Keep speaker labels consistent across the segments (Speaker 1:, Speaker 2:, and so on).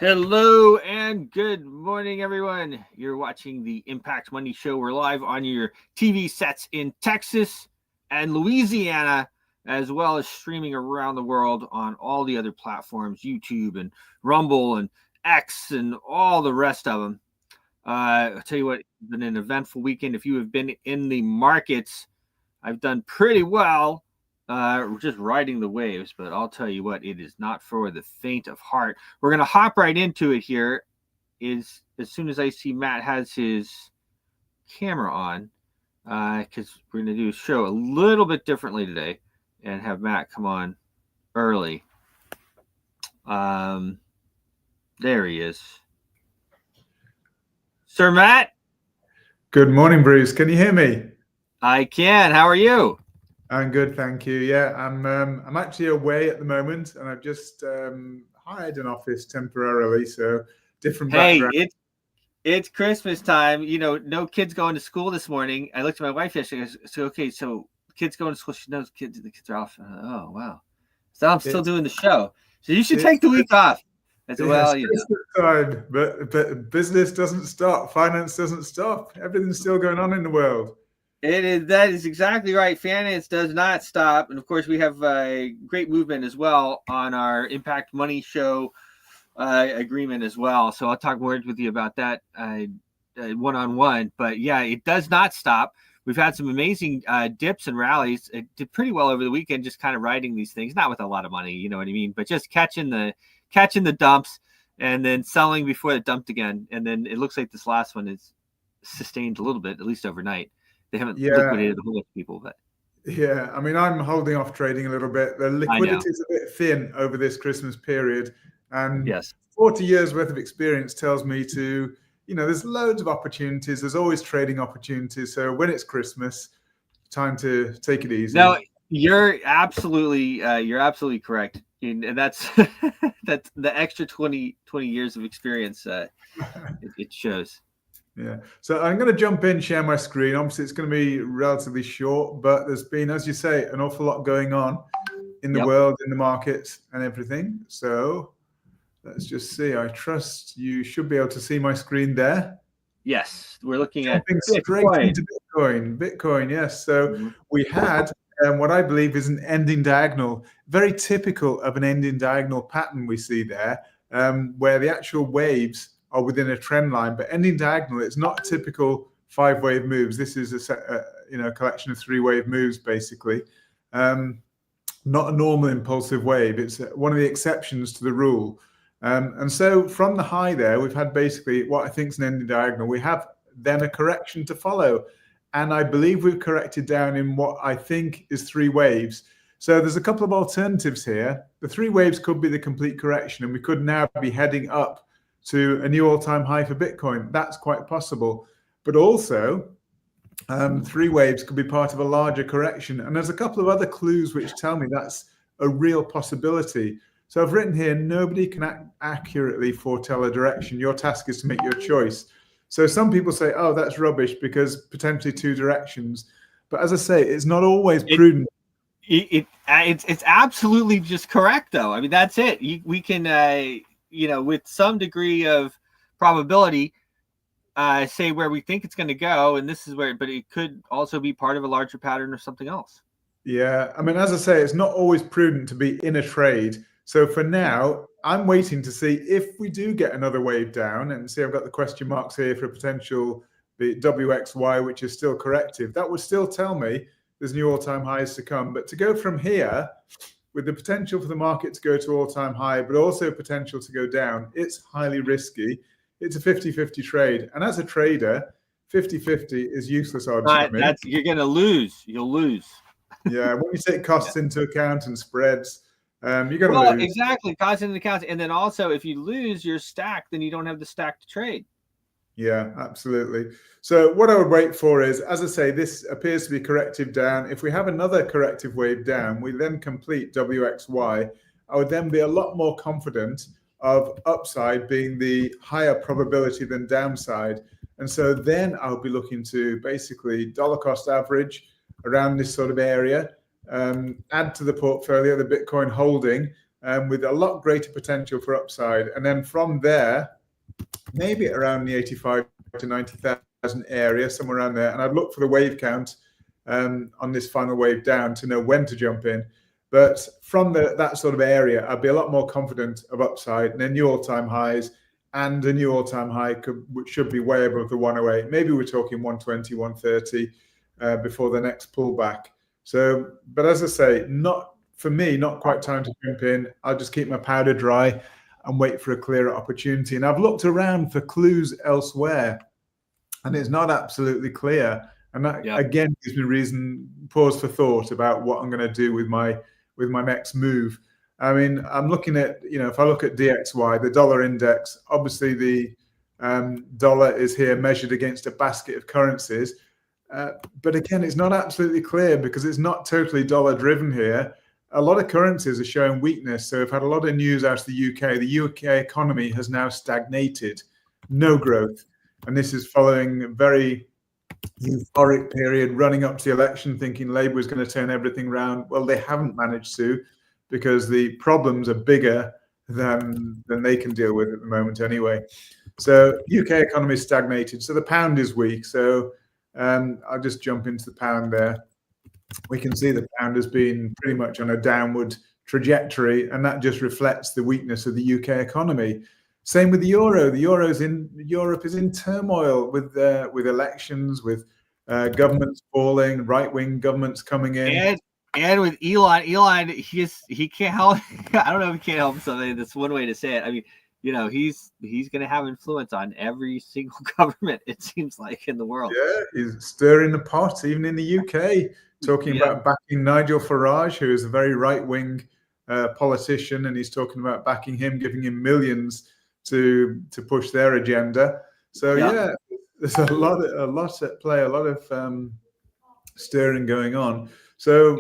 Speaker 1: Hello and good morning, everyone. You're watching the Impact Money Show. We're live on your TV sets in Texas and Louisiana, as well as streaming around the world on all the other platforms, YouTube and Rumble and X and all the rest of them. I'll tell you what, it's been an eventful weekend. If you have been in the markets, I've done pretty well. Just riding the waves, but I'll tell you what, it is not for the faint of heart. We're gonna hop right into it here. Is as soon as I see Matt has his camera on, because we're gonna do a show a little bit differently today, and have Matt come on early. There he is, Sir Matt.
Speaker 2: Good morning, Bruce. Can you hear me?
Speaker 1: I can. How are you?
Speaker 2: I'm good, thank you. Yeah, I'm actually away at the moment, and I've just hired an office temporarily, so different background.
Speaker 1: Hey, it's Christmas time. You know, no kids going to school this morning. I looked at my wife yesterday. So okay, so kids going to school. She knows the kids are off. Oh wow. So I'm still doing the show. So you should take the week off. I said, well, you know.
Speaker 2: Time, but business doesn't stop. Finance doesn't stop. Everything's still going on in the world.
Speaker 1: That is exactly right. Finance does not stop, and of course, we have a great movement as well on our Impact Money Show agreement as well. So I'll talk more with you about that one-on-one. But yeah, it does not stop. We've had some amazing dips and rallies. It did pretty well over the weekend, just kind of riding these things, not with a lot of money, you know what I mean, but just catching the dumps and then selling before it dumped again. And then it looks like this last one is sustained a little bit, at least overnight. They haven't liquidated a whole lot of people, but
Speaker 2: yeah, I mean, I'm holding off trading a little bit. The liquidity is a bit thin over this Christmas period, and 40 years worth of experience tells me to, there's loads of opportunities. There's always trading opportunities. So when it's Christmas, time to take it easy.
Speaker 1: No, you're absolutely correct, and that's that's the extra 20 years of experience. It shows.
Speaker 2: Yeah, so I'm going to jump in, share my screen. Obviously, it's going to be relatively short, but there's been, as you say, an awful lot going on in the world, in the markets and everything. So let's just see. I trust you should be able to see my screen there.
Speaker 1: Yes, we're looking at
Speaker 2: straight into Bitcoin. Bitcoin, yes. So we had what I believe is an ending diagonal, very typical of an ending diagonal pattern we see there, where the actual waves are within a trend line, but ending diagonal, it's not typical 5-wave moves. This is a collection of 3-wave moves, basically. Not a normal impulsive wave. It's one of the exceptions to the rule. And so from the high there, we've had basically what I think is an ending diagonal. We have then a correction to follow. And I believe we've corrected down in what I think is 3 waves. So there's a couple of alternatives here. The 3 waves could be the complete correction, and we could now be heading up to a new all-time high for Bitcoin. That's quite possible. But also, 3 waves could be part of a larger correction. And there's a couple of other clues which tell me that's a real possibility. So I've written here, nobody can accurately foretell a direction. Your task is to make your choice. So some people say, oh, that's rubbish because potentially 2 directions. But as I say, it's not always prudent.
Speaker 1: It's absolutely just correct, though. I mean, that's it. We can... with some degree of probability, say where we think it's going to go, and this is where, but it could also be part of a larger pattern or something else.
Speaker 2: Yeah, I mean, as I say, it's not always prudent to be in a trade. So for now, I'm waiting to see if we do get another wave down, and see I've got the question marks here for a potential WXY, which is still corrective. That would still tell me there's new all-time highs to come. But to go from here, with the potential for the market to go to all-time high, but also potential to go down, it's highly risky. It's a 50-50 trade. And as a trader, 50-50 is useless odds for me.
Speaker 1: You're going to lose. You'll lose.
Speaker 2: Yeah, when you take costs into account and spreads, you're going to lose.
Speaker 1: Exactly, costs into account. And then also, if you lose your stack, then you don't have the stack to trade.
Speaker 2: Yeah, absolutely. So what I would wait for is, as I say, this appears to be corrective down. If we have another corrective wave down, we then complete WXY. I would then be a lot more confident of upside being the higher probability than downside. And so then I'll be looking to basically dollar cost average around this sort of area, add to the portfolio, the Bitcoin holding, with a lot greater potential for upside. And then from there, maybe around the 85 to 90,000 area, somewhere around there. And I'd look for the wave count on this final wave down to know when to jump in. But from that sort of area, I'd be a lot more confident of upside and then new all-time highs, and a new all-time high which should be way above the 108. Maybe we're talking 120, 130 before the next pullback. So, but as I say, not for me, not quite time to jump in. I'll just keep my powder dry and wait for a clearer opportunity. And I've looked around for clues elsewhere, and it's not absolutely clear. And that again gives me pause for thought about what I'm going to do with my next move. I mean, I'm looking at, if I look at DXY, the dollar index, obviously the dollar is here measured against a basket of currencies. But again, it's not absolutely clear because it's not totally dollar driven here. A lot of currencies are showing weakness. So we've had a lot of news out of the UK. The UK economy has now stagnated, no growth. And this is following a very euphoric period running up to the election, thinking Labour was going to turn everything around. Well, they haven't managed to, because the problems are bigger than they can deal with at the moment anyway. So UK economy is stagnated. So the pound is weak. So I'll just jump into the pound there. We can see the pound has been pretty much on a downward trajectory, and that just reflects the weakness of the UK economy. Same with the euro. The Europe is in turmoil with elections, with governments falling, right-wing governments coming in,
Speaker 1: and with Elon, he can't help. I don't know if he can't help something. That's one way to say it. I mean, he's going to have influence on every single government, it seems like, in the world.
Speaker 2: Yeah, he's stirring the pot, even in the UK, talking about backing Nigel Farage, who is a very right-wing politician, and he's talking about backing him, giving him millions to push their agenda. So there's a lot at play, a lot of stirring going on. So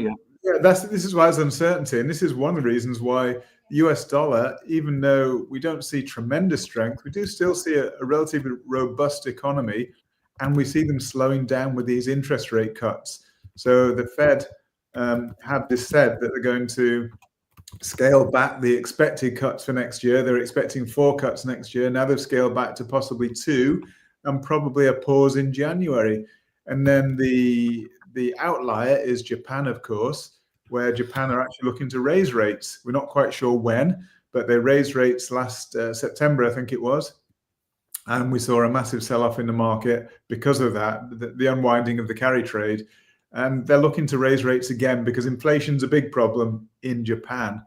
Speaker 2: this is why there's uncertainty, and this is one of the reasons why the US dollar, even though we don't see tremendous strength, we do still see a relatively robust economy, and we see them slowing down with these interest rate cuts. So the Fed have this said that they're going to scale back the expected cuts for next year. They're expecting 4 cuts next year. Now they've scaled back to possibly 2, and probably a pause in January. And then the outlier is Japan, of course, where Japan are actually looking to raise rates. We're not quite sure when, but they raised rates last September, I think it was. And we saw a massive sell-off in the market because of that, the unwinding of the carry trade. And they're looking to raise rates again because inflation's a big problem in Japan.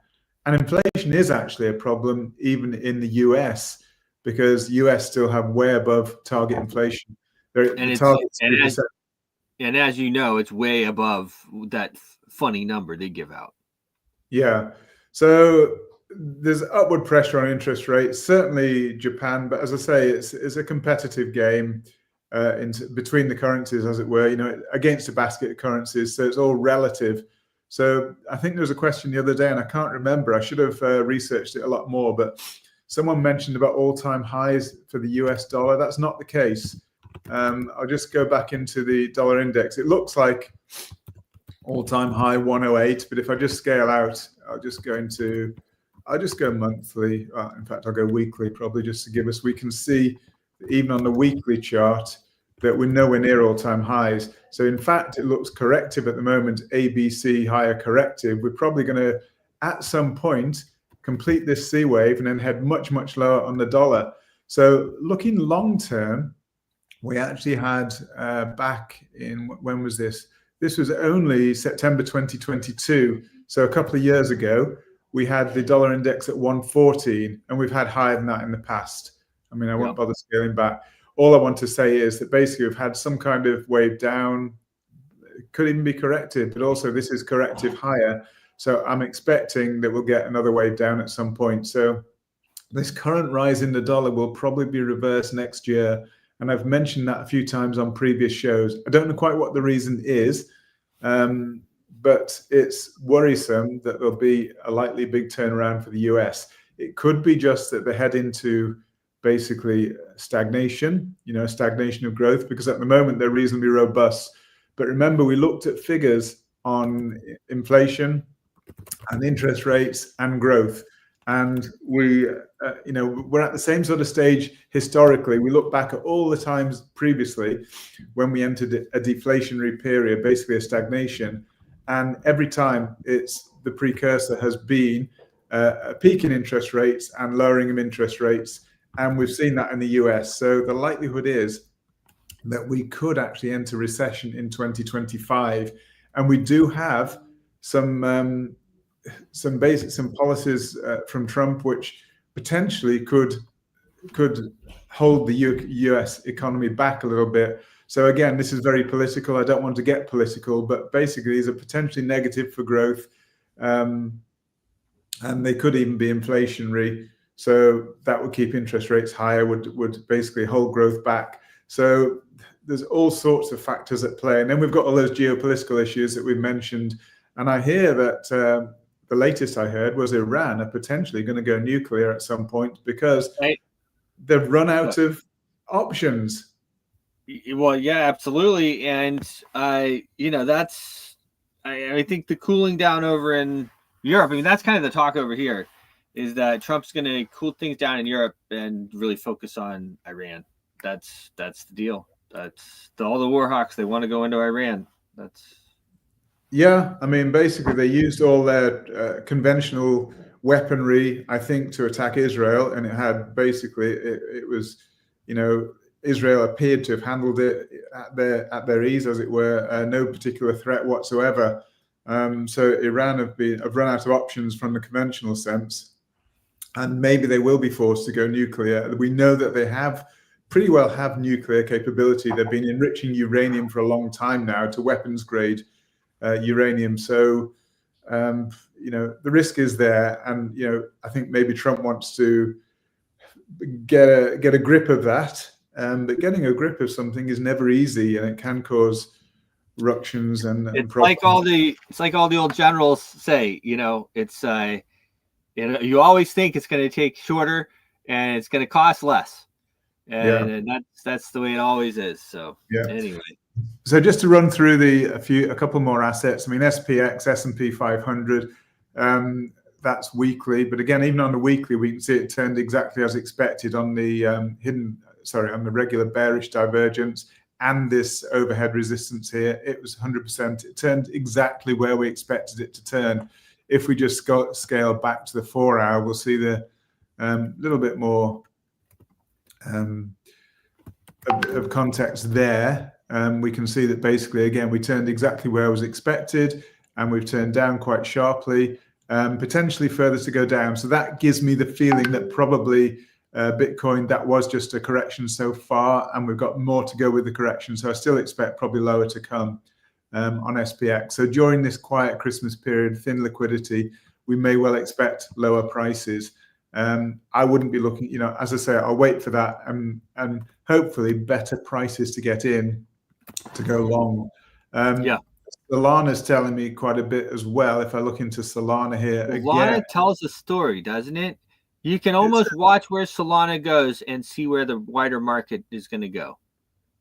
Speaker 2: And inflation is actually a problem even in the US, because US still have way above target inflation.
Speaker 1: And as you know, it's way above that funny number they give out.
Speaker 2: Yeah. So there's upward pressure on interest rates, certainly Japan. But as I say, it's a competitive game between the currencies, as it were, against a basket of currencies. So it's all relative. So I think there was a question the other day, and I can't remember. I should have researched it a lot more. But someone mentioned about all-time highs for the US dollar. That's not the case. I'll just go back into the dollar index. It looks like all-time high 108, but if I just scale out, I'll just go monthly. In fact, I'll go weekly, probably, just to give us, we can see even on the weekly chart that we're nowhere near all-time highs. So in fact, it looks corrective at the moment, ABC higher corrective. We're probably going to, at some point, complete this C wave and then head much, much lower on the dollar. So looking long-term, we actually had back in, when was this? This was only September 2022. So a couple of years ago, we had the dollar index at 114, and we've had higher than that in the past. I mean, I won't bother scaling back. All I want to say is that basically we've had some kind of wave down. It could even be corrected, but also this is corrective higher. So I'm expecting that we'll get another wave down at some point. So this current rise in the dollar will probably be reversed next year. And I've mentioned that a few times on previous shows. I don't know quite what the reason is, but it's worrisome that there'll be a likely big turnaround for the US. It could be just that they head into basically stagnation, stagnation of growth, because at the moment they're reasonably robust. But remember, we looked at figures on inflation and interest rates and growth. And we're at the same sort of stage historically. We look back at all the times previously when we entered a deflationary period, basically a stagnation, and every time the precursor has been a peak in interest rates and lowering of interest rates, and we've seen that in the US. So the likelihood is that we could actually enter recession in 2025, and we do have some policies from Trump which potentially could hold the US economy back a little bit. So again, this is very political. I don't want to get political, but basically these are potentially negative for growth, and they could even be inflationary. So that would keep interest rates higher, would basically hold growth back. So there's all sorts of factors at play. And then we've got all those geopolitical issues that we've mentioned. And I hear that the latest I heard was Iran are potentially going to go nuclear at some point because they've run out of options.
Speaker 1: Well, yeah, absolutely. And that's I think the cooling down over in Europe, I mean, that's kind of the talk over here, is that Trump's going to cool things down in Europe and really focus on Iran. That's the deal. That's all the war hawks, they want to go into Iran.
Speaker 2: Yeah, I mean, basically they used all their conventional weaponry, I think, to attack Israel, and it had basically it was, Israel appeared to have handled it at their ease, as it were, no particular threat whatsoever. So Iran have run out of options from the conventional sense, and maybe they will be forced to go nuclear. We know that they pretty well have nuclear capability. They've been enriching uranium for a long time now to weapons grade uranium. So the risk is there, and I think maybe Trump wants to get a grip of that. But getting a grip of something is never easy, and it can cause ructions and
Speaker 1: it's
Speaker 2: problems.
Speaker 1: like all the old generals say. It's you always think it's going to take shorter and it's going to cost less, and that's the way it always is. So anyway.
Speaker 2: So just to run through a couple more assets. I mean, SPX, S&P 500. That's weekly, but again, even on the weekly, we can see it turned exactly as expected on the on the regular bearish divergence and this overhead resistance here. It was 100%. It turned exactly where we expected it to turn. If we just scale back to the 4-hour, we'll see the little bit more of context there. We can see that basically, again, we turned exactly where was expected, and we've turned down quite sharply. Potentially further to go down. So that gives me the feeling that probably Bitcoin, that was just a correction so far, and we've got more to go with the correction. So I still expect probably lower to come on SPX. So during this quiet Christmas period, thin liquidity, we may well expect lower prices. I wouldn't be looking, as I say, I'll wait for that and hopefully better prices to get in to go long. Solana's telling me quite a bit as well. If I look into Solana here again.
Speaker 1: Solana tells a story, doesn't it? You can almost watch where Solana goes and see where the wider market is going to go.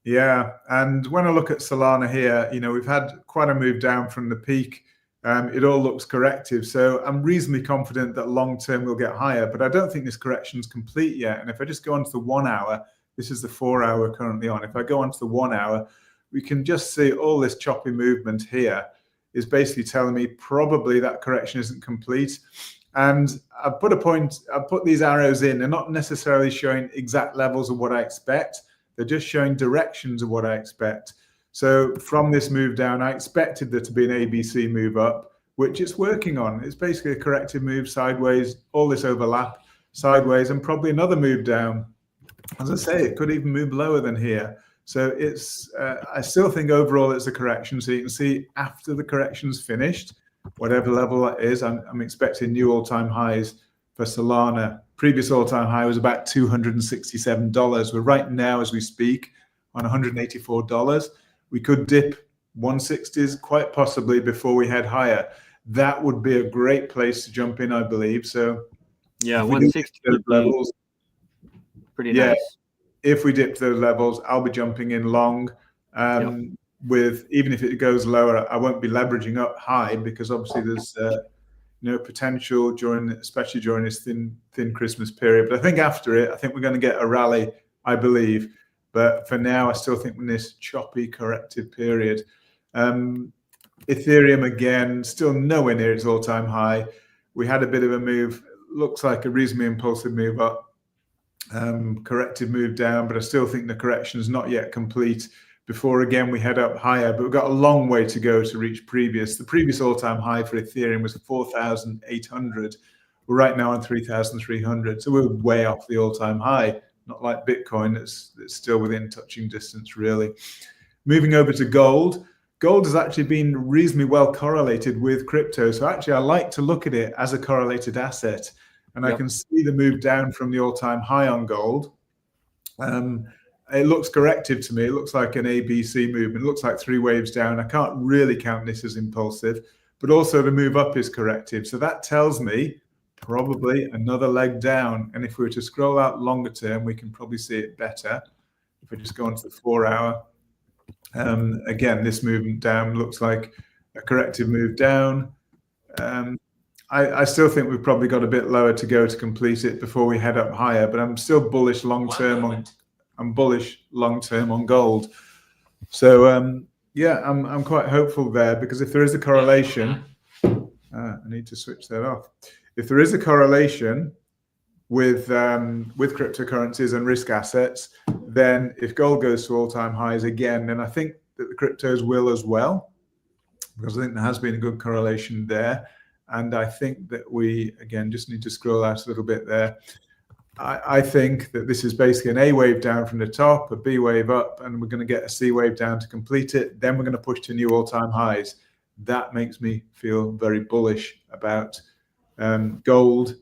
Speaker 2: Yeah, and when I look at Solana here, we've had quite a move down from the peak. It all looks corrective. So I'm reasonably confident that long term we'll get higher, but I don't think this correction is complete yet. And if I just go onto the 1 hour, this is the 4-hour currently on. If I go onto the 1 hour, we can just see all this choppy movement here is basically telling me probably that correction isn't complete. And I've put these arrows in. They're not necessarily showing exact levels of what I expect. They're just showing directions of what I expect. So from this move down, I expected there to be an ABC move up, which it's working on. It's basically a corrective move sideways, all this overlap sideways, and probably another move down. As I say, it could even move lower than here. So I still think overall it's a correction. So you can see after the correction's finished, whatever level that is, I'm expecting new all-time highs for Solana. Previous all-time high was about $267. We're right now, as we speak, on $184. We could dip 160s quite possibly before we head higher. That would be a great place to jump in, I believe. So
Speaker 1: yeah, 160 levels, pretty nice.
Speaker 2: If we dip to those levels, I'll be jumping in long. With even if it goes lower, I won't be leveraging up high because obviously there's potential especially during this thin Christmas period. But I think after it, I think we're going to get a rally, I believe. But for now, I still think we're in this choppy corrective period. Ethereum, again, still nowhere near its all-time high. We had a bit of a move, looks like a reasonably impulsive move up, corrective move down, but I still think the correction is not yet complete before, again, we head up higher. But we've got a long way to go to reach the previous all-time high for Ethereum was 4,800. We're right now on 3,300. So we're way off the all-time high, not like Bitcoin that's still within touching distance, really. Moving over to gold. Gold has actually been reasonably well correlated with crypto. So actually, I like to look at it as a correlated asset. And I can see the move down from the all-time high on gold. It looks corrective to me. It looks like an ABC movement. It looks like 3 waves down. I can't really count this as impulsive, but also the move up is corrective. So that tells me probably another leg down. And if we were to scroll out longer term, we can probably see it better. If we just go onto the 4-hour, again, this movement down looks like a corrective move down. I still think we've probably got a bit lower to go to complete it before we head up higher, but I'm still bullish long term on gold. So I'm quite hopeful there, because if there is a correlation, I need to switch that off. If there is a correlation with cryptocurrencies and risk assets, then if gold goes to all-time highs again, then I think that the cryptos will as well, because I think there has been a good correlation there. And I think that we, again, just need to scroll out a little bit there. I think that this is basically an A wave down from the top, a B wave up, and we're going to get a C wave down to complete it. Then we're going to push to new all-time highs. That makes me feel very bullish about gold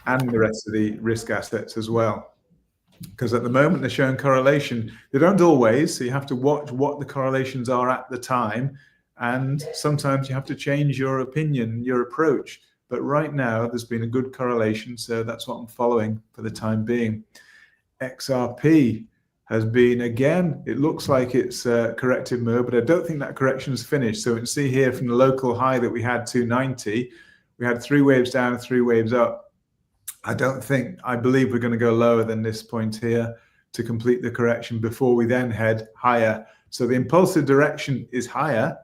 Speaker 2: and the rest of the risk assets as well. Because at the moment they're showing correlation. They don't always, so you have to watch what the correlations are at the time. And sometimes you have to change your opinion, your approach. But right now, there's been a good correlation, so that's what I'm following for the time being. XRP has been, again, it looks like it's a corrective move, but I don't think that correction is finished. So we can see here from the local high that we had 290, we had 3 waves down and 3 waves up. I believe we're going to go lower than this point here to complete the correction before we then head higher. So the impulsive direction is higher.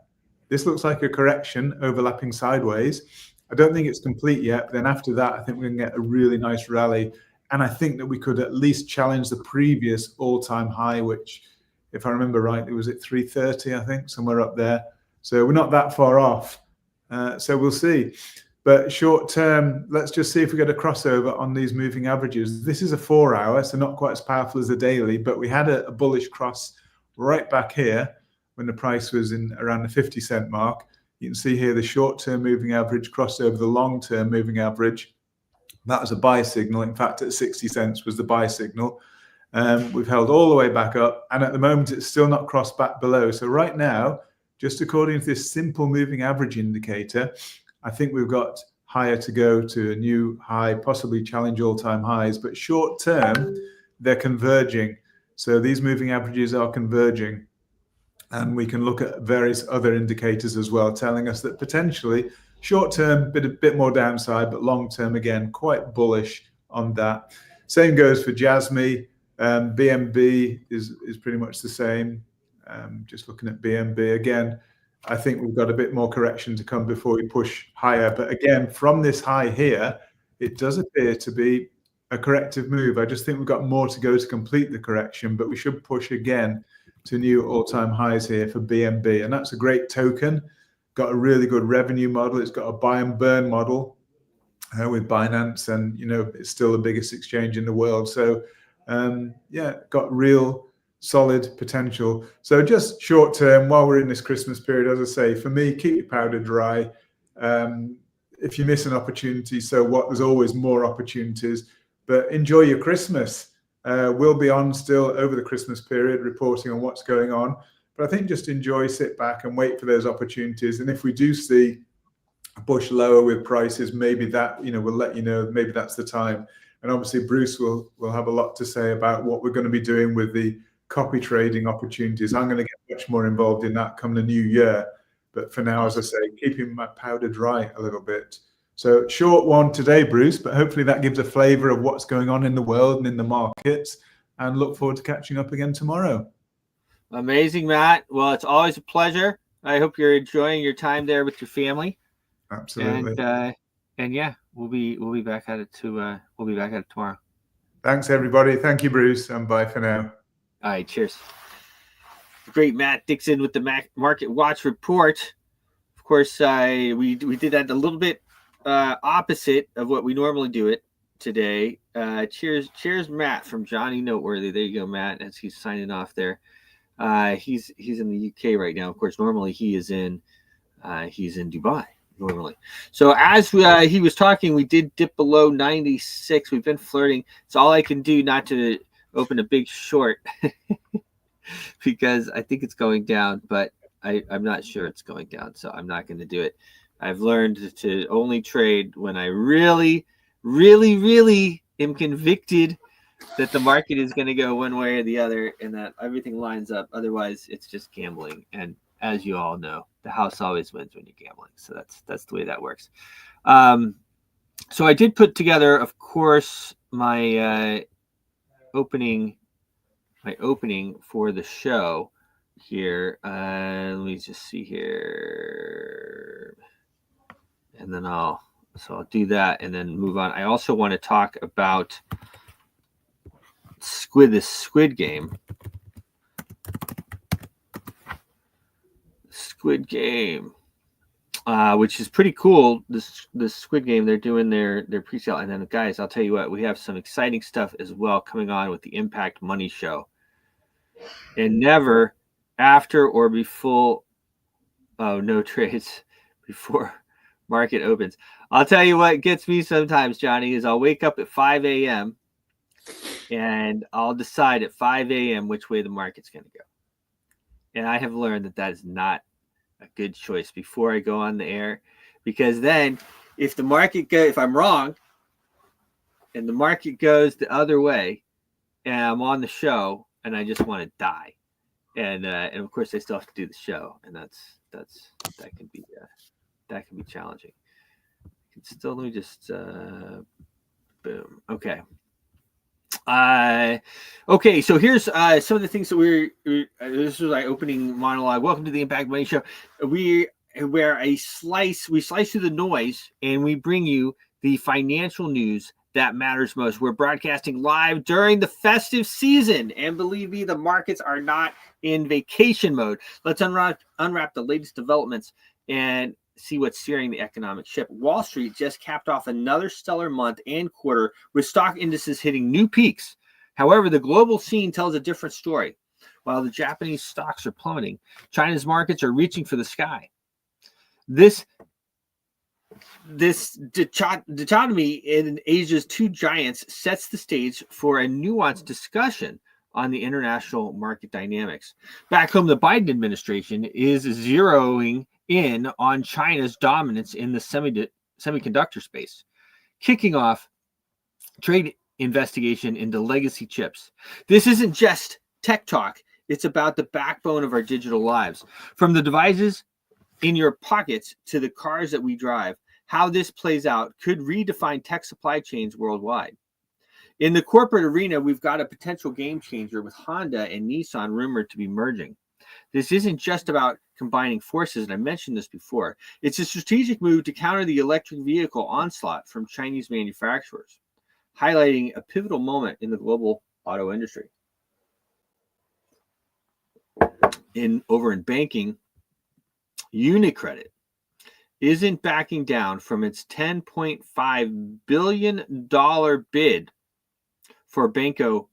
Speaker 2: This looks like a correction overlapping sideways. I don't think it's complete yet. But then after that, I think we're going to get a really nice rally. And I think that we could at least challenge the previous all-time high, which, if I remember right, it was at 330, I think, somewhere up there. So we're not that far off. So we'll see. But short term, let's just see if we get a crossover on these moving averages. This is a 4-hour, so not quite as powerful as the daily, but we had a bullish cross right back here when the price was in around the 50-cent mark. You can see here the short-term moving average crossed over the long-term moving average. That was a buy signal. In fact, at 60 cents was the buy signal. We've held all the way back up, and at the moment it's still not crossed back below. So right now, just according to this simple moving average indicator, I think we've got higher to go to a new high, possibly challenge all-time highs. But short-term, they're converging. So these moving averages are converging. And we can look at various other indicators as well, telling us that potentially short-term, a bit more downside, but long-term, again, quite bullish on that. Same goes for JASMI. BNB is pretty much the same. Just looking at BNB again, I think we've got a bit more correction to come before we push higher. But again, from this high here, it does appear to be a corrective move. I just think we've got more to go to complete the correction, but we should push again to new all-time highs here for BNB. And that's a great token. Got a really good revenue model. It's got a buy and burn model with Binance, and it's still the biggest exchange in the world. So got real solid potential. So just short term, while we're in this Christmas period, as I say, for me, keep your powder dry. If you miss an opportunity, so what? There's always more opportunities, but enjoy your Christmas. We'll be on still over the Christmas period reporting on what's going on. But I think just enjoy, sit back and wait for those opportunities. And if we do see a push lower with prices, maybe that, we'll let you know, maybe that's the time. And obviously Bruce will have a lot to say about what we're going to be doing with the copy trading opportunities. I'm going to get much more involved in that come the new year. But for now, as I say, keeping my powder dry a little bit. So short one today, Bruce, but hopefully that gives a flavor of what's going on in the world and in the markets, and look forward to catching up again tomorrow.
Speaker 1: Amazing, Matt. Well, it's always a pleasure. I hope you're enjoying your time there with your family.
Speaker 2: Absolutely.
Speaker 1: And yeah, we'll be back at it tomorrow.
Speaker 2: Thanks, everybody. Thank you, Bruce, and bye for now.
Speaker 1: All right, cheers. The great Matt Dixon with the Market Watch Report. Of course, we did that a little bit opposite of what we normally do it today. Cheers, Matt from Johnny Noteworthy. There you go, Matt, as he's signing off there. He's in the UK right now. Of course, normally he's in Dubai normally. So as he was talking, we did dip below 96. We've been flirting. It's all I can do not to open a big short because I think it's going down, but I'm not sure it's going down, so I'm not going to do it. I've learned to only trade when I really, really, really am convicted that the market is going to go one way or the other and that everything lines up. Otherwise, it's just gambling. And as you all know, the house always wins when you're gambling. So that's the way that works. So I did put together, of course, my opening for the show here. Let me just see here. And then I'll do that and then move on. I also want to talk about this Squid Game. Which is pretty cool. This Squid Game, they're doing their pre-sale. And then, guys, I'll tell you what, we have some exciting stuff as well coming on with the Impact Money Show. And never after or before, no trades before market opens. I'll tell you what gets me sometimes, Johnny, is I'll wake up at 5 a.m. and I'll decide at 5 a.m. which way the market's going to go. And I have learned that is not a good choice before I go on the air, because then if I'm wrong and the market goes the other way and I'm on the show and I just want to die. And of course I still have to do the show, and that can be challenging. Still, let me just boom. Okay. Okay, so here's some of the things that this was my opening monologue. Welcome to the Impact Money Show. We slice through the noise and we bring you the financial news that matters most. We're broadcasting live during the festive season, and believe me, the markets are not in vacation mode. Let's unwrap the latest developments and see what's steering the economic ship. Wall Street just capped off another stellar month and quarter with stock indices hitting new peaks. However, the global scene tells a different story. While the Japanese stocks are plummeting, China's markets are reaching for the sky. This dichotomy in Asia's two giants sets the stage for a nuanced discussion on the international market dynamics. Back home, the Biden administration is zeroing in on China's dominance in the semiconductor space, kicking off trade investigation into legacy chips. This isn't just tech talk. It's about the backbone of our digital lives. From the devices in your pockets to the cars that we drive, how this plays out could redefine tech supply chains worldwide. In the corporate arena, we've got a potential game changer with Honda and Nissan rumored to be merging. This isn't just about combining forces, and I mentioned this before. It's a strategic move to counter the electric vehicle onslaught from Chinese manufacturers, highlighting a pivotal moment in the global auto industry. Over in banking, UniCredit isn't backing down from its $10.5 billion bid for Banco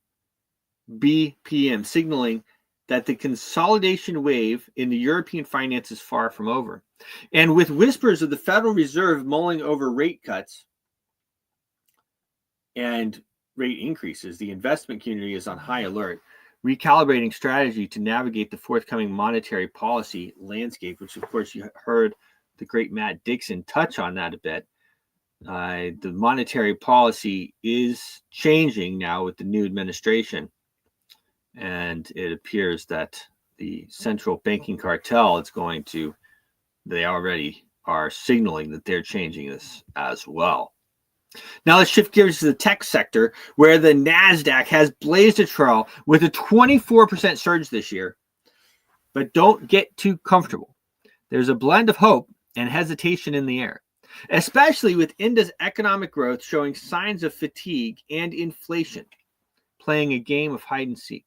Speaker 1: BPM, signaling that the consolidation wave in the European finance is far from over. And with whispers of the Federal Reserve mulling over rate cuts and rate increases, the investment community is on high alert, recalibrating strategy to navigate the forthcoming monetary policy landscape, which, of course, you heard the great Matt Dixon touch on that a bit. The monetary policy is changing now with the new administration. And it appears that the central banking cartel they already are signaling that they're changing this as well. Now let's shift gears to the tech sector, where the NASDAQ has blazed a trail with a 24% surge this year. But don't get too comfortable. There's a blend of hope and hesitation in the air, especially with India's economic growth showing signs of fatigue and inflation, playing a game of hide and seek.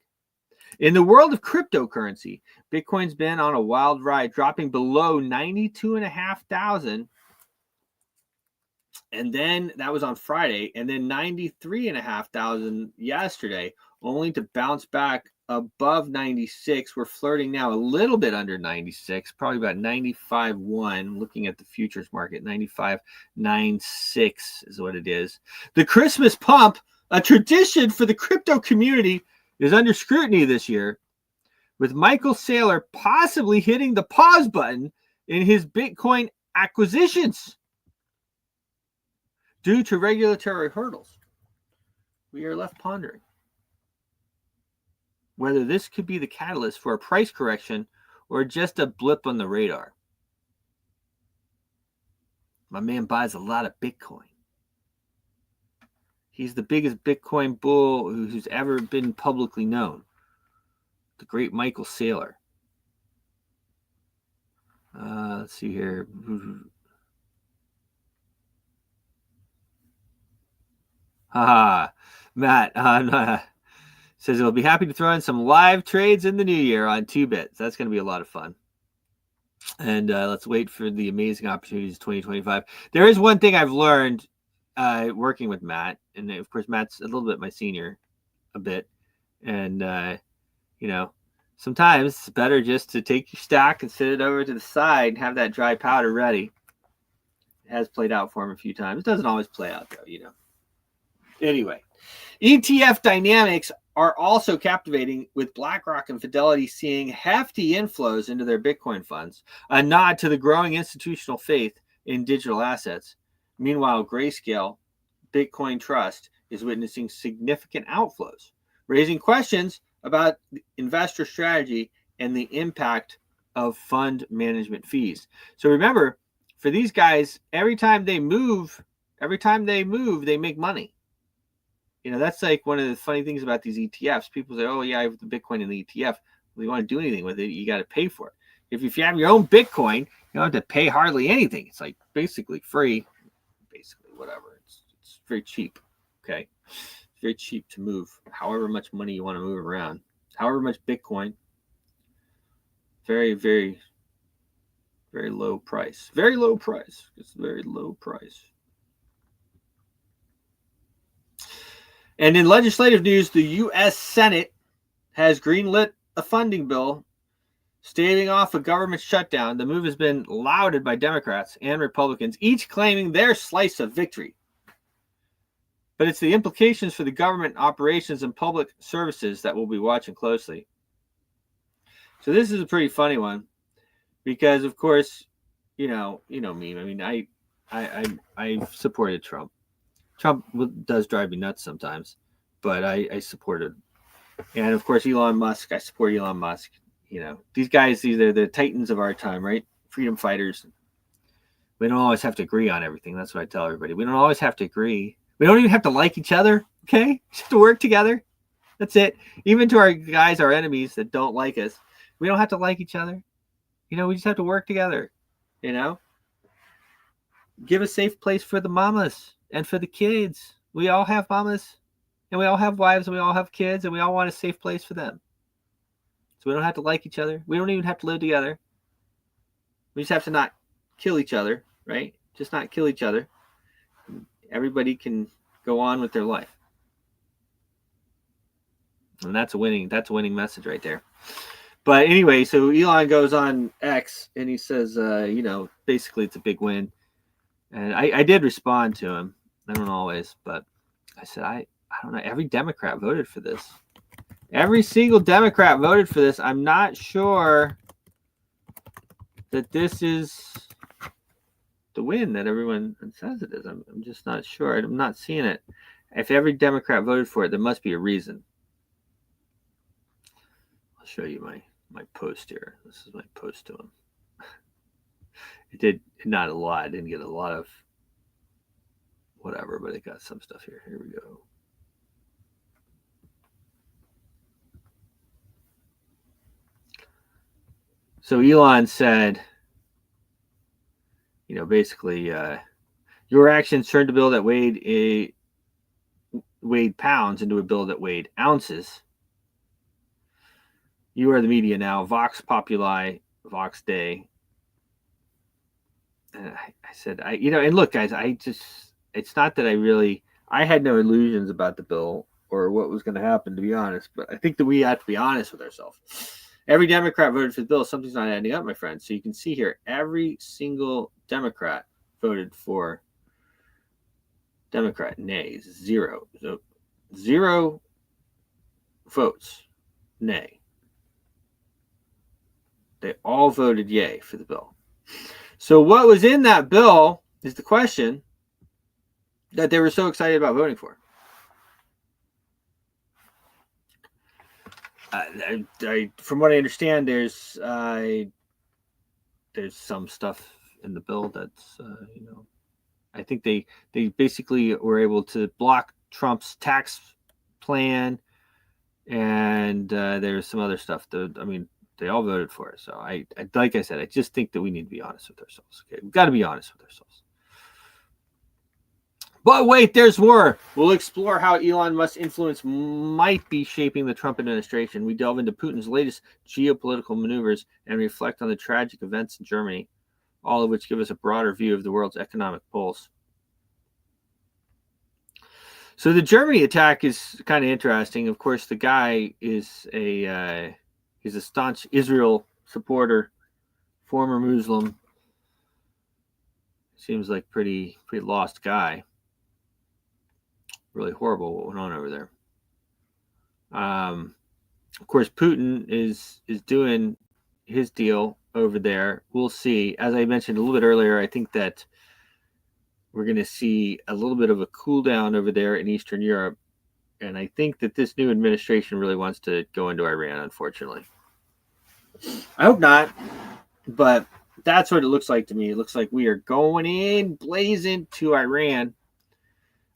Speaker 1: In the world of cryptocurrency, Bitcoin's been on a wild ride, dropping below 92,500. And then that was on Friday, and then 93,500 yesterday, only to bounce back above 96. We're flirting now a little bit under 96, probably about 95.1. Looking at the futures market, 95.96 is what it is. The Christmas pump, a tradition for the crypto community, is under scrutiny this year, with Michael Saylor possibly hitting the pause button in his Bitcoin acquisitions due to regulatory hurdles. We are left pondering whether this could be the catalyst for a price correction or just a blip on the radar. My man buys a lot of Bitcoin. He's the biggest Bitcoin bull who's ever been publicly known. The great Michael Saylor. Let's see here. Matt says he'll be happy to throw in some live trades in the new year on 2bits. That's going to be a lot of fun. And let's wait for the amazing opportunities 2025. There is one thing I've learned working with Matt, and of course Matt's a little bit my senior, a bit, and sometimes it's better just to take your stack and sit it over to the side and have that dry powder ready. It has played out for him a few times. It doesn't always play out though, Anyway, ETF dynamics are also captivating, with BlackRock and Fidelity seeing hefty inflows into their Bitcoin funds, a nod to the growing institutional faith in digital assets. Meanwhile, Grayscale Bitcoin Trust is witnessing significant outflows, raising questions about investor strategy and the impact of fund management fees. So remember, for these guys, every time they move, they make money. That's like one of the funny things about these ETFs. People say, oh, yeah, I have the Bitcoin in the ETF. Well, you want to do anything with it, you got to pay for it. If you have your own Bitcoin, you don't have to pay hardly anything. It's like basically free, basically whatever. It's very cheap, okay? It's very cheap to move however much money you want to move around, however much Bitcoin. Very, very, very low price. Very low price. It's very low price. And in legislative news, the U.S. Senate has greenlit a funding bill staving off a government shutdown. The move has been lauded by Democrats and Republicans, each claiming their slice of victory. But it's the implications for the government operations and public services that we'll be watching closely. So this is a pretty funny one because, of course, you know me. I mean, I supported Trump. Trump does drive me nuts sometimes, but I supported. And of course, Elon Musk, I support Elon Musk. These guys, these are the titans of our time, right? Freedom fighters. We don't always have to agree on everything. That's what I tell everybody. We don't always have to agree. We don't even have to like each other, okay? Just to work together. That's it. Even to our guys, our enemies that don't like us, we don't have to like each other. We just have to work together, Give a safe place for the mamas and for the kids. We all have mamas, and we all have wives, and we all have kids, and we all want a safe place for them. So we don't have to like each other. We don't even have to live together. We just have to not kill each other, right? Just not kill each other. Everybody can go on with their life. And that's a winning message right there. But anyway, so Elon goes on X and he says, basically it's a big win. And I did respond to him. I don't always, but I said, I don't know. Every Democrat voted for this. Every single Democrat voted for this. I'm not sure that this is the win that everyone says it is. I'm just not sure. I'm not seeing it. If every Democrat voted for it, there must be a reason. I'll show you my post here. This is my post to him. It did not a lot. It didn't get a lot of whatever, but it got some stuff here. Here we go. So Elon said, basically, your actions turned a bill that weighed pounds into a bill that weighed ounces. You are the media now. Vox Populi, Vox Dei. And I said, and look, guys, it's not that I had no illusions about the bill or what was going to happen, to be honest, but I think that we have to be honest with ourselves. Every Democrat voted for the bill. Something's not adding up, my friends. So you can see here, every single Democrat voted for Democrat. Nays, 0. So 0 votes, nay. They all voted yay for the bill. So what was in that bill is the question that they were so excited about voting for. From what I understand, there's some stuff in the bill that's I think they basically were able to block Trump's tax plan, and there's some other stuff that they all voted for it. So I like I said, I just think that we need to be honest with ourselves. Okay, we've got to be honest with ourselves. But wait, there's more. We'll explore how Elon Musk's influence might be shaping the Trump administration. We delve into Putin's latest geopolitical maneuvers and reflect on the tragic events in Germany, all of which give us a broader view of the world's economic pulse. So the Germany attack is kind of interesting. Of course, the guy is he's a staunch Israel supporter, former Muslim. Seems like pretty lost guy. Really horrible what went on over there. Of course, Putin is doing his deal over there. We'll see. As I mentioned a little bit earlier, I think that we're going to see a little bit of a cool down over there in Eastern Europe. And I think that this new administration really wants to go into Iran, unfortunately. I hope not, but that's what it looks like to me. It looks like we are going in blazing to Iran.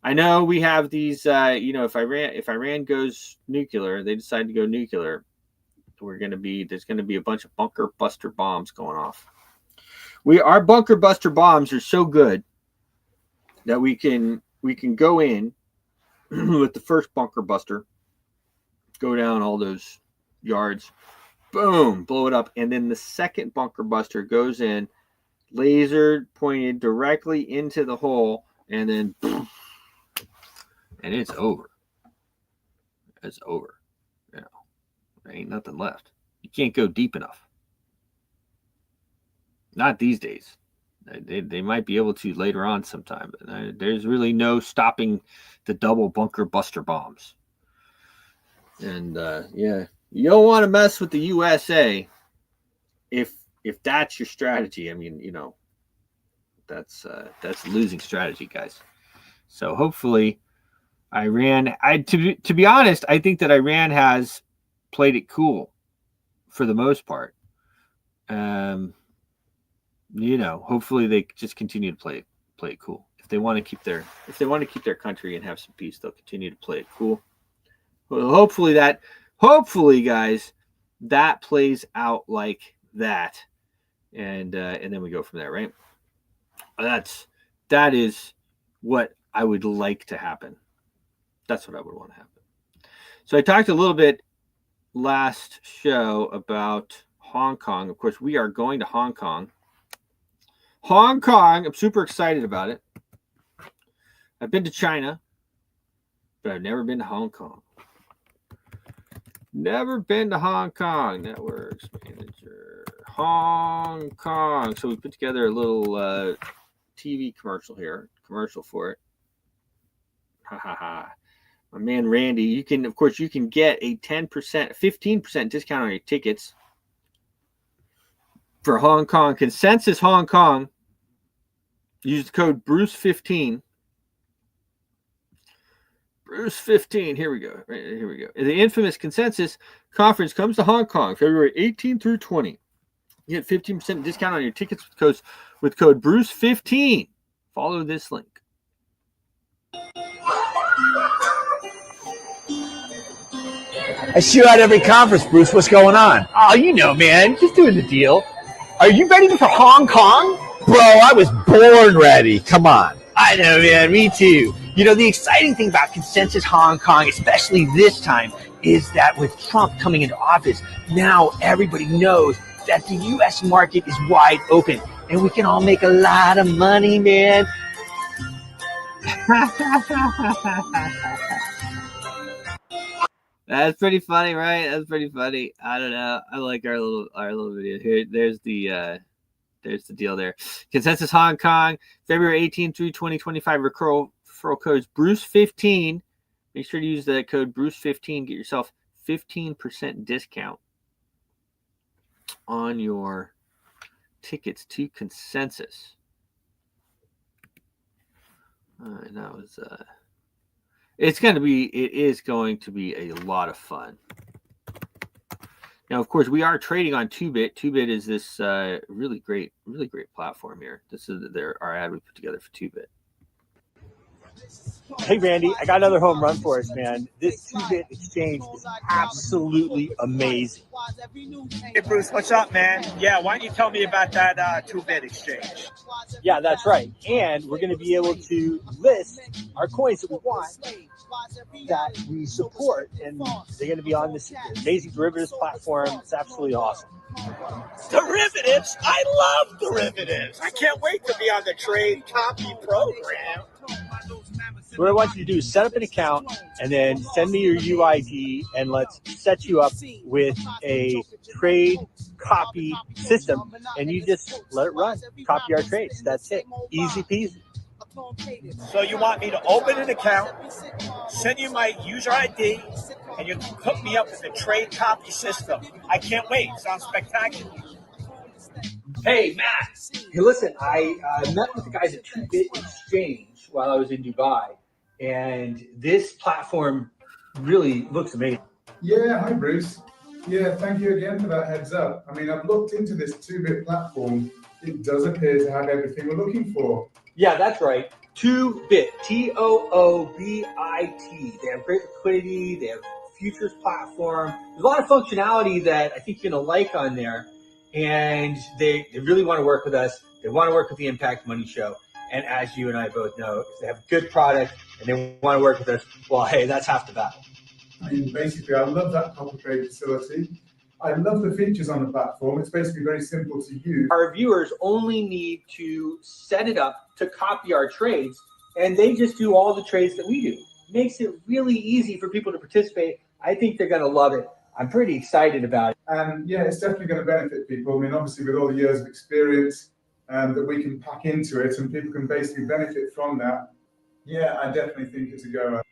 Speaker 1: I know we have these, if Iran goes nuclear, they decide to go nuclear, there's going to be a bunch of bunker buster bombs going off. Our bunker buster bombs are so good that we can go in with the first bunker buster, go down all those yards, boom, blow it up, and then the second bunker buster goes in, laser pointed directly into the hole, and then boom, and it's over. It's over. There ain't nothing left. You can't go deep enough. Not these days. They might be able to later on sometime, but there's really no stopping the double bunker buster bombs. And you don't want to mess with the USA if that's your strategy. That's a losing strategy, guys. So hopefully Iran, to be honest, I think that Iran has played it cool for the most part. Hopefully they just continue to play it cool. If they want to keep their country and have some peace, they'll continue to play it cool. Well, hopefully, guys, that plays out like that, and then we go from there, right? That is what I would like to happen. That's what I would want to happen. So I talked a little bit last show about Hong Kong. Of course, we are going to Hong Kong. I'm super excited about it. I've been to China, but I've never been to Hong Kong. Never been to Hong Kong. Networks manager. Hong Kong. So we put together a little TV commercial here. Commercial for it. Ha ha ha. My man Randy, you can get a 10%, 15% discount on your tickets for Hong Kong. Consensus Hong Kong. Use the code Bruce15. Bruce15. Here we go. The infamous Consensus Conference comes to Hong Kong February 18 through 20. You get 15% discount on your tickets with code Bruce15. Follow this link.
Speaker 3: I see you at every conference, Bruce. What's going on?
Speaker 4: Oh, you know, man. Just doing the deal. Are you ready for Hong Kong?
Speaker 3: Bro, I was born ready. Come on.
Speaker 4: I know, man. Me too. You know, the exciting thing about Consensus Hong Kong, especially this time, is that with Trump coming into office, now everybody knows that the U.S. market is wide open, and we can all make a lot of money, man.
Speaker 1: That's pretty funny, right? That's pretty funny. I don't know. I like our little video here. There's the deal there. Consensus Hong Kong, February 18th through 2025. Referral code is Bruce15. Make sure to use that code Bruce15. Get yourself 15% discount on your tickets to Consensus. And that was it is going to be a lot of fun. Now, of course, we are trading on 2bit. 2bit is this really great platform here. This is our ad we put together for 2bit.
Speaker 4: Hey, Randy, I got another home run for us, man. This 2-bit exchange is absolutely amazing.
Speaker 5: Hey, Bruce, what's up, man? Yeah, why don't you tell me about that 2-bit exchange?
Speaker 4: Yeah, that's right. And we're going to be able to list our coins that we want, that we support, and they're going to be on this amazing derivatives platform. It's absolutely awesome.
Speaker 5: Derivatives? I love derivatives. I can't wait to be on the trade copy program.
Speaker 4: So what I want you to do is set up an account and then send me your UID, and let's set you up with a trade copy system, and you just let it run. Copy our trades. That's it. Easy peasy.
Speaker 5: So you want me to open an account, send you my user ID, and you hook me up with the trade copy system. I can't wait. Sounds spectacular.
Speaker 4: Hey, Matt. Hey, listen, I met with the guys at 2-bit Exchange while I was in Dubai, and this platform really looks amazing.
Speaker 2: Yeah, hi Bruce. Yeah, thank you again for that heads up. I mean, I've looked into this 2-bit platform. It does appear to have everything we're looking for.
Speaker 4: Yeah, that's right. 2-bit, TOOBIT. They have great liquidity. They have futures platform. There's a lot of functionality that I think you're going to like on there. And they really want to work with us. They want to work with the Impact Money Show. And as you and I both know, if they have a good product and they want to work with us, well, hey, that's half the battle.
Speaker 2: I mean, basically, I love that copy trade facility. I love the features on the platform. It's basically very simple to use.
Speaker 4: Our viewers only need to set it up to copy our trades, and they just do all the trades that we do. Makes it really easy for people to participate. I think they're going to love it. I'm pretty excited about it.
Speaker 2: And yeah, it's definitely going to benefit people. I mean, obviously, with all the years of experience that we can pack into it, and people can basically benefit from that. Yeah, I definitely think it's a goer.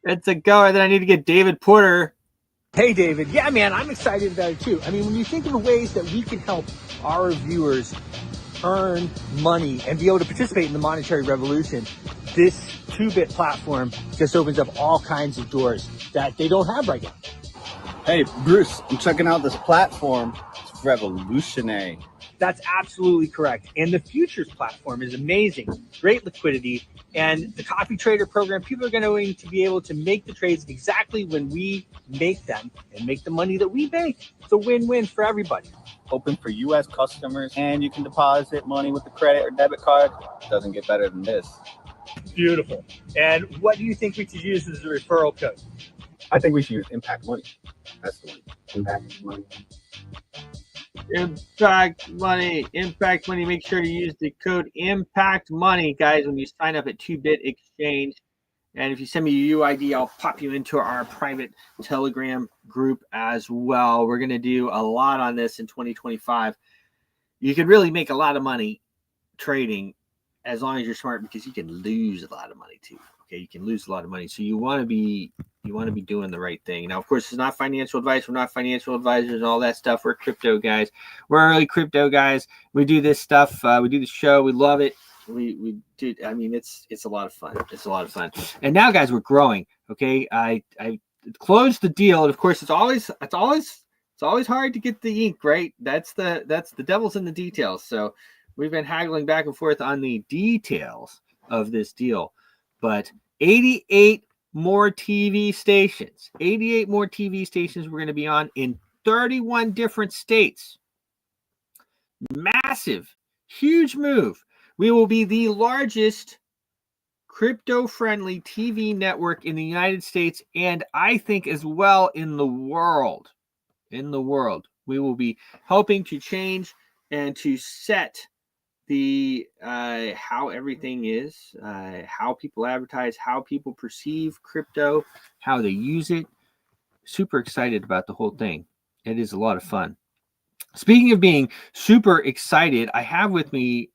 Speaker 1: It's a goer. Then I need to get David Porter.
Speaker 4: Hey, David. Yeah, man, I'm excited about it too. I mean, when you think of the ways that we can help our viewers earn money and be able to participate in the monetary revolution, this 2-bit platform just opens up all kinds of doors that they don't have right now.
Speaker 6: Hey, Bruce, I'm checking out this platform. It's revolutionary.
Speaker 4: That's absolutely correct. And the futures platform is amazing. Great liquidity. And the copy trader program, people are going to be able to make the trades exactly when we make them and make the money that we make. It's a win-win for everybody.
Speaker 6: Open for U.S. customers, and you can deposit money with the credit or debit card. Doesn't get better than this.
Speaker 4: Beautiful. And what do you think we should use as a referral code?
Speaker 6: I think we should use Impact Money. That's the one. Impact Money.
Speaker 1: Impact Money. Make sure to use the code Impact Money, guys, when you sign up at 2-bit Exchange. And if you send me your UID, I'll pop you into our private Telegram group as well. We're going to do a lot on this in 2025. You can really make a lot of money trading as long as you're smart, because you can lose a lot of money too. Okay, you can lose a lot of money. So you want to be doing the right thing. Now, of course, it's not financial advice. We're not financial advisors and all that stuff. We're crypto guys. We're really crypto guys. We do this stuff. We do the show. We love it. We do. I mean, it's a lot of fun. It's a lot of fun. And now, guys, we're growing. Okay, I closed the deal, and of course, it's always It's always hard to get the ink, right? That's the devil's in the details. So we've been haggling back and forth on the details of this deal. But 88 more TV stations. 88 more TV stations we're going to be on in 31 different states. Massive, huge move. We will be the largest crypto-friendly TV network in the United States, and I think as well in the world. In the world, we will be helping to change and to set the how everything is, how people advertise, how people perceive crypto, how they use it. Super excited about the whole thing. It is a lot of fun. Speaking of being super excited, I have with me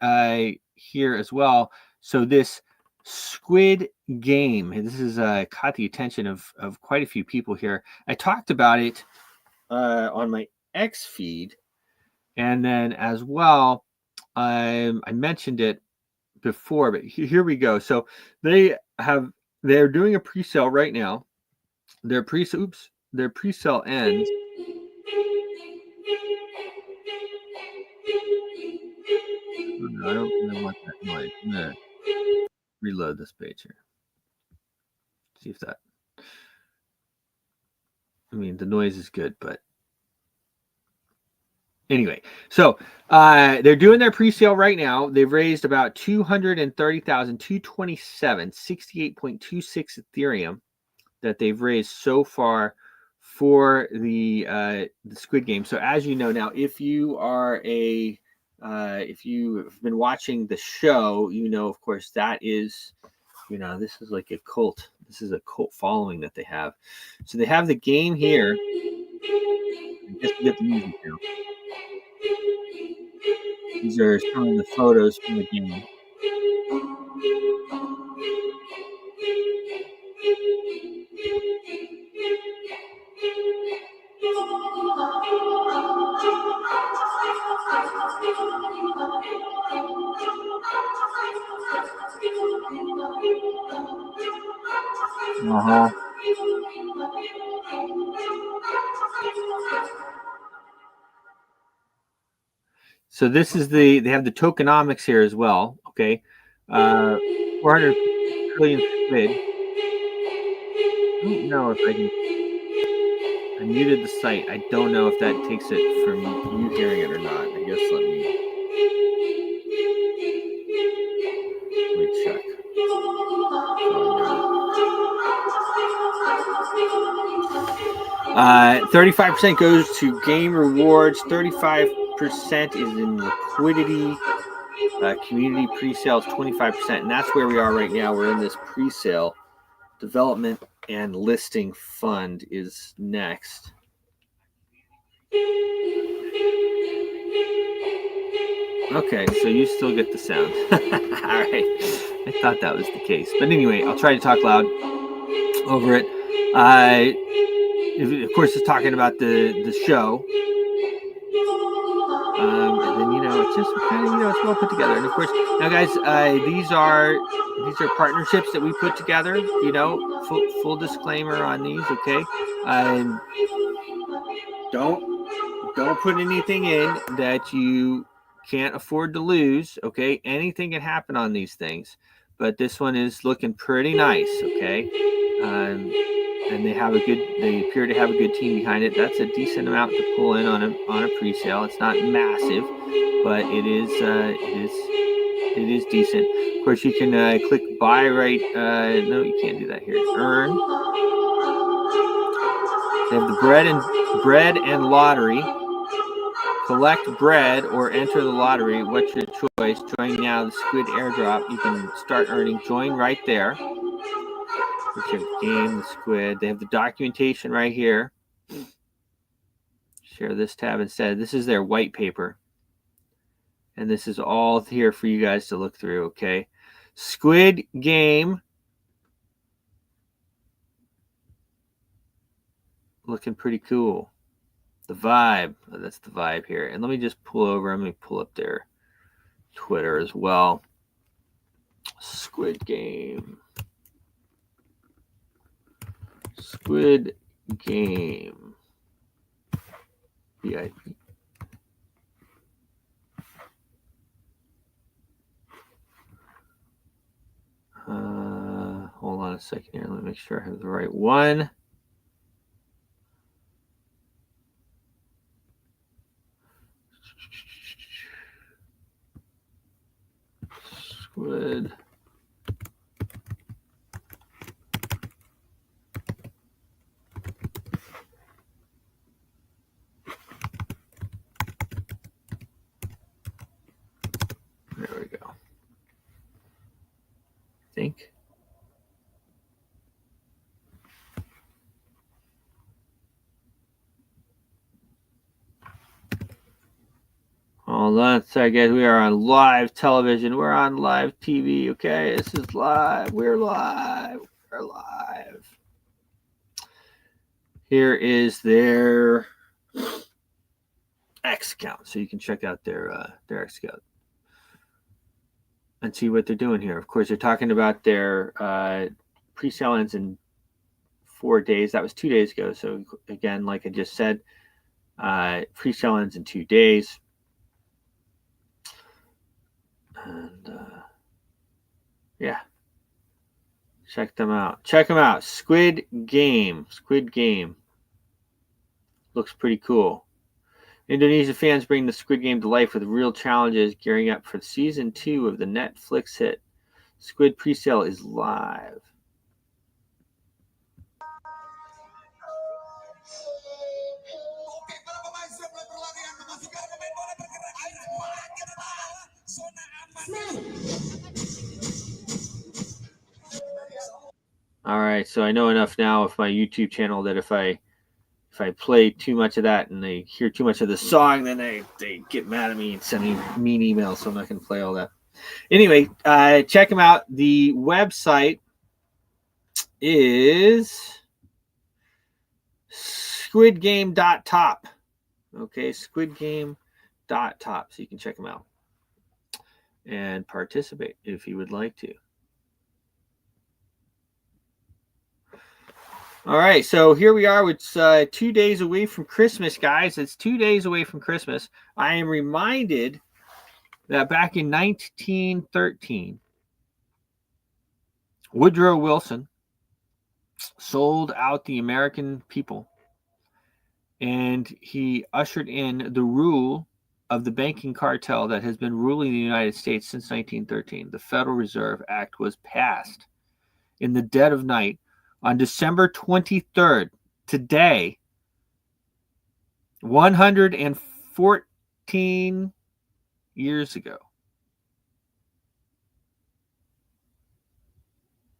Speaker 1: here as well. So this Squid Game, this is caught the attention of quite a few people here. I talked about it on my X feed, and then as well, I mentioned it before, but here we go. So they're doing a pre-sale right now. Their pre-sale ends. Oh, no, I don't really want that noise. I'm gonna reload this page here. See if that. I mean, the noise is good, but anyway. So they're doing their pre-sale right now. They've raised about 230,227, 68.26 Ethereum that they've raised so far for the Squid Game. So as you know now, if you are if you've been watching the show, you know, of course, that is, you know, this is like a cult. This is a cult following that they have. So they have the game here. I guess we get the music now. These are some of the photos from the game. Uh-huh. So this is they have the tokenomics here as well. Okay. 400 trillion squid. I don't know if I muted the site. I don't know if that takes it from you hearing it or not. I guess let me check. 35% goes to game rewards. 35% is in liquidity. Community pre-sales 25%, and that's where we are right now. We're in this pre-sale. Development and listing fund is next. Okay, so you still get the sound. All right, I thought that was the case, but anyway, I'll try to talk loud over it. Of course, it's talking about the show. And then, you know, it's just kind of, you know, it's well put together. And of course, now guys, these are partnerships that we put together, you know, full disclaimer on these. Okay. Don't put anything in that you can't afford to lose. Okay. Anything can happen on these things, but this one is looking pretty nice. Okay. And they appear to have a good team behind it. That's a decent amount to pull in on a pre-sale. It's not massive, but it is decent. Of course, you can click buy right. No, you can't do that here. Earn. They have the bread and lottery. Collect bread or enter the lottery. What's your choice? Join now the Squid airdrop. You can start earning. Join right there. You have game, the squid. They have the documentation right here. Share this tab instead. This is their white paper. And this is all here for you guys to look through, okay? Squid Game. Looking pretty cool. The vibe. Oh, that's the vibe here. And let me just pull over. I'm going to pull up their Twitter as well. Squid Game. Squid Game. VIP. Hold on a second here. Let me make sure I have the right one. Squid. There we go. I think. Hold on a second. We are on live television. We're on live TV. Okay, this is live. We're live. We're live. Here is their X account, so you can check out their X account and see what they're doing here. Of course, they're talking about their pre-sale ends in 4 days. That was 2 days ago. So again, like I just said, pre-sale ends in 2 days. And yeah, check them out. Check them out. Squid Game. Squid Game. Looks pretty cool. Indonesia fans bring the Squid Game to life with real challenges, gearing up for season 2 of the Netflix hit. Squid presale is live. All right, so I know enough now of my YouTube channel that if I play too much of that and they hear too much of the song, then they get mad at me and send me mean emails, so I'm not going to play all that. Anyway, check them out. The website is squidgame.top. Okay, squidgame.top. So you can check them out and participate if you would like to. All right, so here we are. It's 2 days away from Christmas, guys. It's 2 days away from Christmas. I am reminded that back in 1913, Woodrow Wilson sold out the American people, and he ushered in the rule of the banking cartel that has been ruling the United States since 1913. The Federal Reserve Act was passed in the dead of night on December 23rd, today, 114 years ago.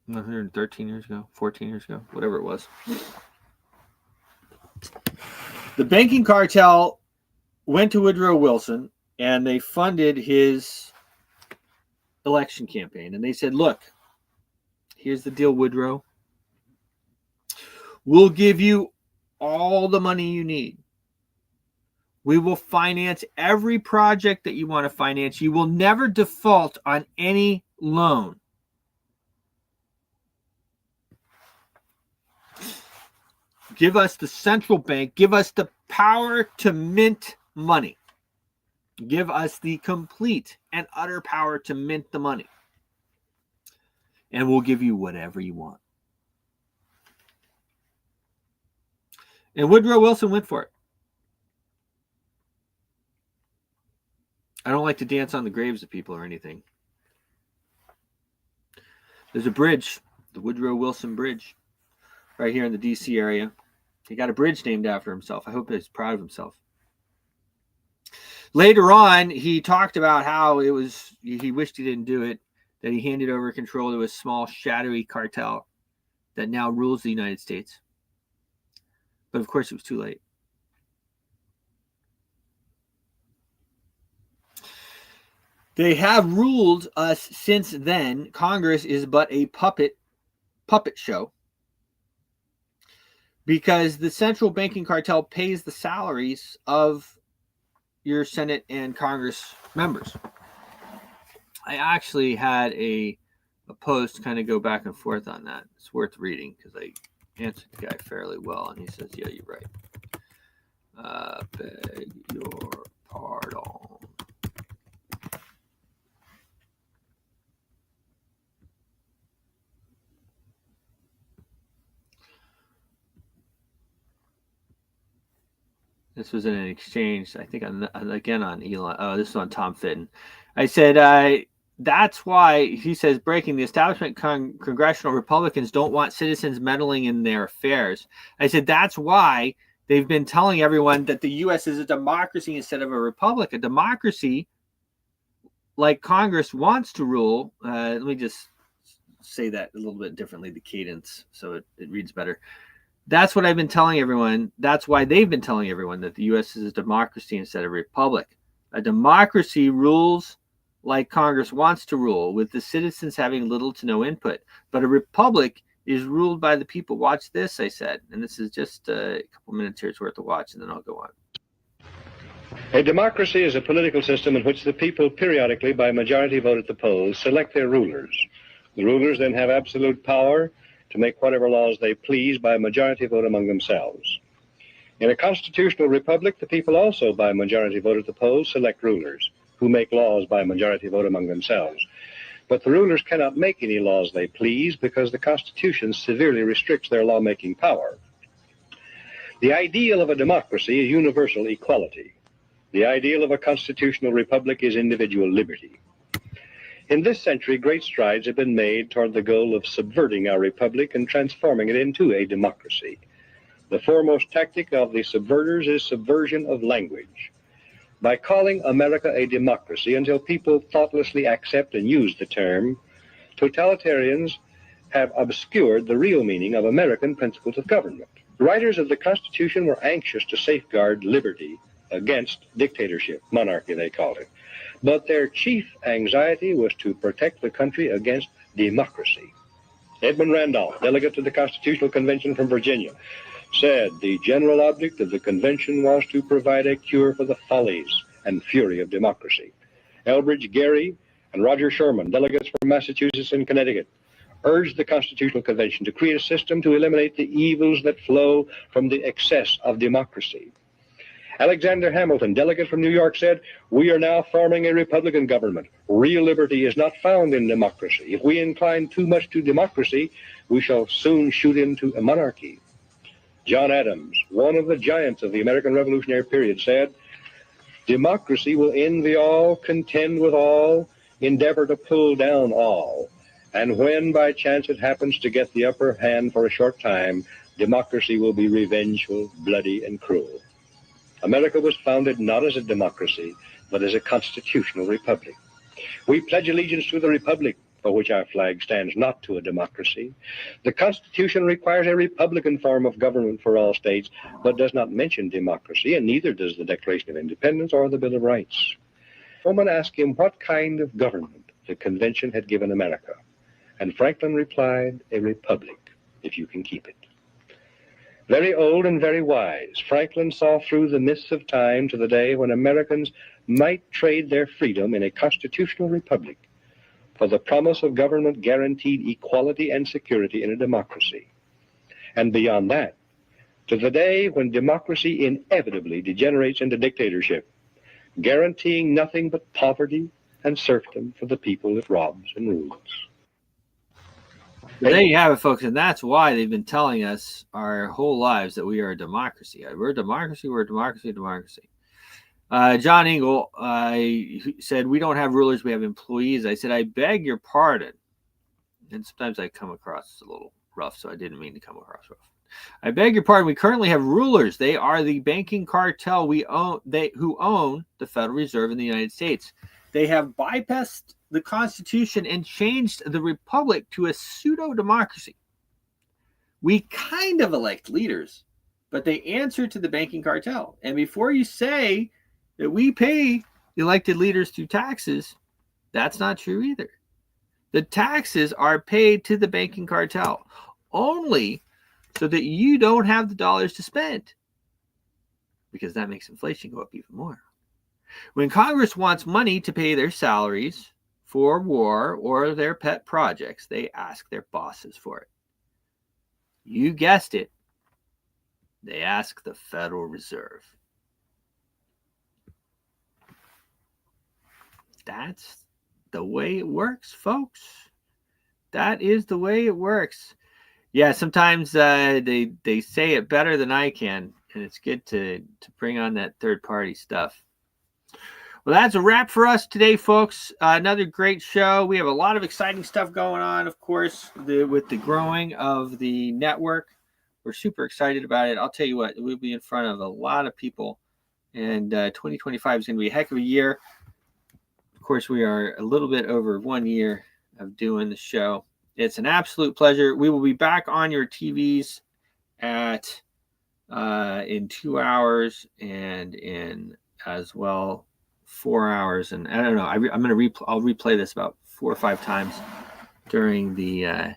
Speaker 1: 113 years ago, 14 years ago, whatever it was. The banking cartel went to Woodrow Wilson and they funded his election campaign. And they said, look, here's the deal, Woodrow. We'll give you all the money you need. We will finance every project that you want to finance. You will never default on any loan. Give us the central bank. Give us the power to mint money. Give us the complete and utter power to mint the money. And we'll give you whatever you want. And Woodrow Wilson went for it. I don't like to dance on the graves of people or anything. There's a bridge, the Woodrow Wilson Bridge, right here in the D.C. area. He got a bridge named after himself. I hope he's proud of himself. Later on, he talked about how he wished he didn't do it, that he handed over control to a small, shadowy cartel that now rules the United States. But of course, it was too late. They have ruled us since then. Congress is but a puppet show, because the central banking cartel pays the salaries of your Senate and Congress members. I actually had a post kind of go back and forth on that. It's worth reading because I answered the guy fairly well, and he says, yeah, you're right. Beg your pardon. This was in an exchange, I think, again on Elon. Oh, this is on Tom Fitton. I said, that's why he says breaking the establishment congressional Republicans don't want citizens meddling in their affairs. I said, that's why they've been telling everyone that the U.S. is a democracy instead of a republic. A democracy, like Congress wants to rule. Let me just say that a little bit differently, the cadence, so it reads better. That's what I've been telling everyone. That's why they've been telling everyone that the U.S. is a democracy instead of a republic. A democracy rules like Congress wants to rule, with the citizens having little to no input. But a republic is ruled by the people. Watch this, I said. And this is just a couple minutes here's worth of watch, and then I'll go on.
Speaker 7: A democracy is a political system in which the people periodically, by majority vote at the polls, select their rulers. The rulers then have absolute power to make whatever laws they please by majority vote among themselves. In a constitutional republic, the people also, by majority vote at the polls, select rulers, who make laws by majority vote among themselves. But the rulers cannot make any laws they please because the Constitution severely restricts their lawmaking power. The ideal of a democracy is universal equality. The ideal of a constitutional republic is individual liberty. In this century, great strides have been made toward the goal of subverting our republic and transforming it into a democracy. The foremost tactic of the subverters is subversion of language. By calling America a democracy until people thoughtlessly accept and use the term, totalitarians have obscured the real meaning of American principles of government. Writers of the Constitution were anxious to safeguard liberty against dictatorship, monarchy they called it. But their chief anxiety was to protect the country against democracy. Edmund Randolph, delegate to the Constitutional Convention from Virginia, said the general object of the convention was to provide a cure for the follies and fury of democracy. Elbridge Gerry and Roger Sherman, delegates from Massachusetts and Connecticut, urged the Constitutional Convention to create a system to eliminate the evils that flow from the excess of democracy. Alexander Hamilton, delegate from New York, said, "We are now forming a Republican government. Real liberty is not found in democracy. If we incline too much to democracy, we shall soon shoot into a monarchy." John Adams, one of the giants of the American Revolutionary period, said, "Democracy will envy all, contend with all, endeavor to pull down all. And when by chance it happens to get the upper hand for a short time, democracy will be revengeful, bloody, and cruel." America was founded not as a democracy, but as a constitutional republic. We pledge allegiance to the republic, for which our flag stands, not to a democracy. The Constitution requires a republican form of government for all states, but does not mention democracy, and neither does the Declaration of Independence or the Bill of Rights. Someone asked him what kind of government the convention had given America, and Franklin replied, "A republic, if you can keep it." Very old and very wise, Franklin saw through the mists of time to the day when Americans might trade their freedom in a constitutional republic for the promise of government guaranteed equality and security in a democracy. And beyond that, to the day when democracy inevitably degenerates into dictatorship, guaranteeing nothing but poverty and serfdom for the people it robs and rules.
Speaker 1: So there you have it, folks, and that's why they've been telling us our whole lives that we are a democracy. We're a democracy, we're a democracy, democracy. John Ingle said, "We don't have rulers, we have employees." I said, "I beg your pardon." And sometimes I come across a little rough, so I didn't mean to come across rough. "I beg your pardon. We currently have rulers. They are the banking cartel who own the Federal Reserve in the United States. They have bypassed the Constitution and changed the republic to a pseudo-democracy. We kind of elect leaders, but they answer to the banking cartel. And before you say that we pay elected leaders through taxes, that's not true either. The taxes are paid to the banking cartel only so that you don't have the dollars to spend, because that makes inflation go up even more. When Congress wants money to pay their salaries for war or their pet projects, they ask their bosses for it. You guessed it. They ask the Federal Reserve. That's the way it works, folks. That is the way it works. Yeah, sometimes they say it better than I can, and it's good to bring on that third party stuff. Well, that's a wrap for us today, folks. Another great show. We have a lot of exciting stuff going on, of course, with the growing of the network. We're super excited about it. I'll tell you what, we'll be in front of a lot of people, and 2025 is going to be a heck of a year. Of course, we are a little bit over 1 year of doing the show. It's an absolute pleasure. We will be back on your TVs at in 2 hours and in as well 4 hours. And I don't know. I'll replay this about 4 or 5 times during the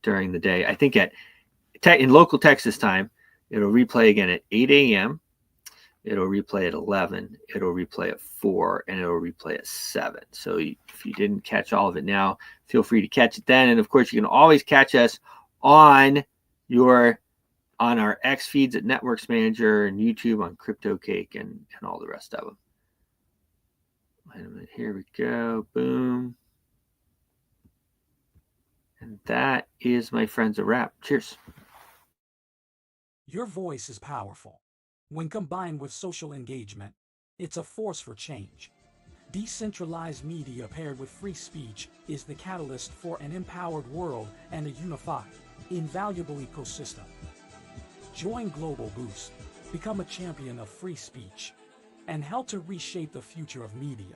Speaker 1: day. I think in local Texas time, it'll replay again at 8 a.m. It'll replay at 11. It'll replay at 4, and it'll replay at 7. So if you didn't catch all of it now, feel free to catch it then. And of course, you can always catch us on our X feeds at Networks Manager and YouTube on Crypto Cake and all the rest of them. Wait a minute. Here we go. Boom. And that is, my friends, a wrap. Cheers.
Speaker 8: Your voice is powerful. When combined with social engagement, it's a force for change. Decentralized media paired with free speech is the catalyst for an empowered world and a unified, invaluable ecosystem. Join Global Boost, become a champion of free speech, and help to reshape the future of media.